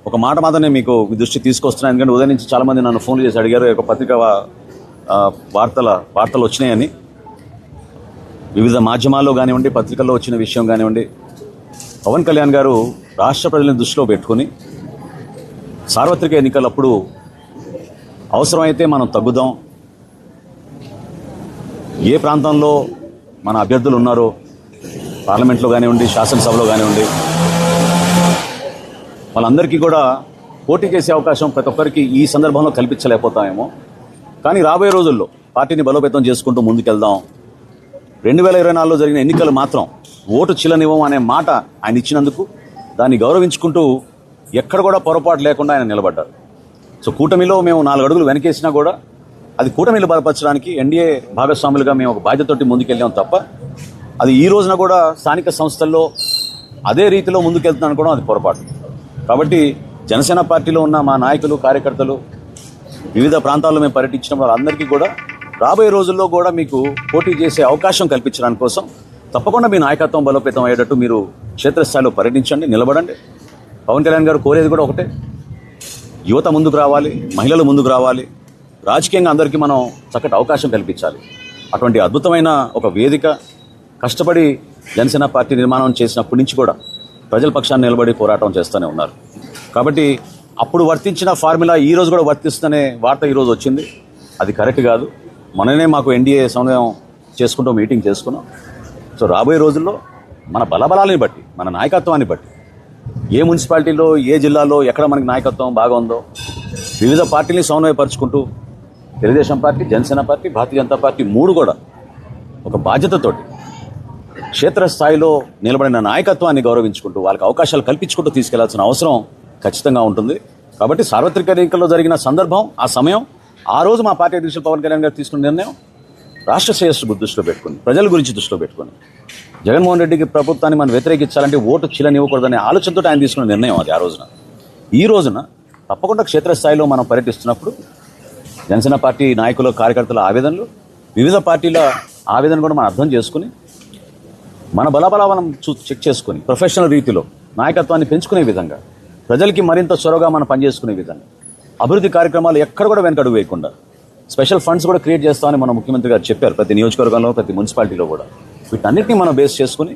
ఒక మాట మాత్రమే మీకు దృష్టి తీసుకొస్తున్నాను. ఎందుకంటే ఉదయం నుంచి చాలామంది నన్ను ఫోన్లు చేసి అడిగారు, ఒక పత్రికా వార్తలు వచ్చినాయని. వివిధ మాధ్యమాల్లో కానివ్వండి, పత్రికల్లో వచ్చిన విషయం కానివ్వండి, పవన్ కళ్యాణ్ గారు రాష్ట్ర ప్రజలను దృష్టిలో పెట్టుకుని సార్వత్రిక ఎన్నికలప్పుడు అవసరమైతే మనం తగ్గుదాం, ఏ ప్రాంతంలో మన అభ్యర్థులు ఉన్నారో పార్లమెంట్లో కానివ్వండి, శాసనసభలో కానివ్వండి, వాళ్ళందరికీ కూడా పోటీ చేసే అవకాశం ప్రతి ఒక్కరికి ఈ సందర్భంలో కల్పించలేకపోతామేమో. కానీ రాబోయే రోజుల్లో పార్టీని బలోపేతం చేసుకుంటూ ముందుకెళ్దాం. 2024లో జరిగిన ఎన్నికలు మాత్రం ఓటు చిల్లనివ్వం అనే మాట ఆయన ఇచ్చినందుకు దాన్ని గౌరవించుకుంటూ ఎక్కడ కూడా పొరపాటు లేకుండా ఆయన నిలబడ్డారు. సో కూటమిలో మేము 4 అడుగులు వెనకేసినా కూడా అది కూటమిలో బలపరచడానికి ఎన్డీఏ భాగస్వాములుగా మేము ఒక బాధ్యతతోటి ముందుకెళ్ళాం తప్ప అది ఈ రోజున కూడా స్థానిక సంస్థల్లో అదే రీతిలో ముందుకెళ్తున్నాను కూడా అది పొరపాటు. కాబట్టి జనసేన పార్టీలో ఉన్న మా నాయకులు, కార్యకర్తలు వివిధ ప్రాంతాల్లో మేము పర్యటించినప్పుడు వాళ్ళందరికీ కూడా రాబోయే రోజుల్లో కూడా మీకు పోటీ చేసే అవకాశం కల్పించడానికి కోసం తప్పకుండా మీ నాయకత్వం బలోపేతం అయ్యేటట్టు మీరు క్షేత్రస్థాయిలో పర్యటించండి, నిలబడండి. పవన్ కళ్యాణ్ గారు కోరేది కూడా ఒకటే, యువత ముందుకు రావాలి, మహిళలు ముందుకు రావాలి, రాజకీయంగా అందరికీ మనం చక్కటి అవకాశం కల్పించాలి. అటువంటి అద్భుతమైన ఒక వేదిక కష్టపడి జనసేన పార్టీ నిర్మాణం చేసినప్పటి నుంచి కూడా ప్రజల పక్షాన్ని నిలబడి పోరాటం చేస్తూనే ఉన్నారు. కాబట్టి అప్పుడు వర్తించిన ఫార్ములా ఈ రోజు కూడా వర్తిస్తుందనే వార్త ఈరోజు వచ్చింది. అది కరెక్ట్ కాదు. మననే మాకు ఎన్డీఏ సమన్వయం చేసుకుంటూ మీటింగ్ చేసుకున్నాం. సో రాబోయే రోజుల్లో మన బలబలాలని బట్టి, మన నాయకత్వాన్ని బట్టి, ఏ మున్సిపాలిటీలో, ఏ జిల్లాలో ఎక్కడ మనకి నాయకత్వం బాగా ఉందో వివిధ పార్టీని సమన్వయపరుచుకుంటూ Telugu Desam party, Janasena party, Bharatiya Janata party 3 కూడా ఒక బాధ్యతతోటి క్షేత్రస్థాయిలో నిలబడిన నాయకత్వాన్ని గౌరవించుకుంటూ వాళ్ళకి అవకాశాలు కల్పించుకుంటూ తీసుకెళ్లాల్సిన అవసరం ఖచ్చితంగా ఉంటుంది. కాబట్టి సార్వత్రిక ఎన్నికల్లో జరిగిన సందర్భం, ఆ సమయం, ఆ రోజు మా పార్టీ అధ్యక్షులు పవన్ కళ్యాణ్ గారు తీసుకున్న నిర్ణయం రాష్ట్ర శ్రేయస్సు దృష్టిలో పెట్టుకుని, ప్రజల గురించి దృష్టిలో పెట్టుకుని, జగన్మోహన్ రెడ్డికి ప్రభుత్వాన్ని మనం వ్యతిరేకించాలంటే ఓటు చిల్లనివ్వకూడదనే ఆలోచనతో ఆయన తీసుకున్న నిర్ణయం అది ఆ రోజున. ఈ రోజున తప్పకుండా క్షేత్రస్థాయిలో మనం పర్యటిస్తున్నప్పుడు జనసేన పార్టీ నాయకుల, కార్యకర్తల ఆవేదనలు, వివిధ పార్టీల ఆవేదన కూడా మనం అర్థం చేసుకుని మన బలబలా మనం చెక్ చేసుకుని ప్రొఫెషనల్ రీతిలో నాయకత్వాన్ని పెంచుకునే విధంగా, ప్రజలకి మరింత చొరవగా మనం పనిచేసుకునే విధంగా, అభివృద్ధి కార్యక్రమాలు ఎక్కడ కూడా వెనకడుగు వేయకుండా స్పెషల్ ఫండ్స్ కూడా క్రియేట్ చేస్తామని మన ముఖ్యమంత్రి గారు చెప్పారు. ప్రతి నియోజకవర్గంలో, ప్రతి మున్సిపాలిటీలో కూడా వీటన్నిటిని మనం బేస్ చేసుకుని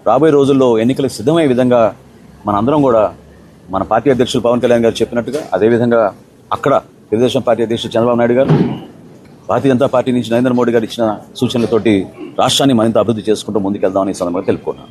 రాబోయే రోజుల్లో ఎన్నికలకు సిద్ధమయ్యే విధంగా మనందరం కూడా మన పార్టీ అధ్యక్షులు పవన్ కళ్యాణ్ గారు చెప్పినట్టుగా అదేవిధంగా అక్కడ తెలుగుదేశం పార్టీ అధ్యక్షుడు చంద్రబాబు నాయుడు గారు, భారతీయ జనతా పార్టీ నుంచి నరేంద్ర మోడీ గారు ఇచ్చిన సూచనలతోటి రాష్ట్రాన్ని మరింత అభివృద్ధి చేసుకుంటూ ముందుకెళ్దామని ఈ సందర్భంగా తెలుపుకున్నాను.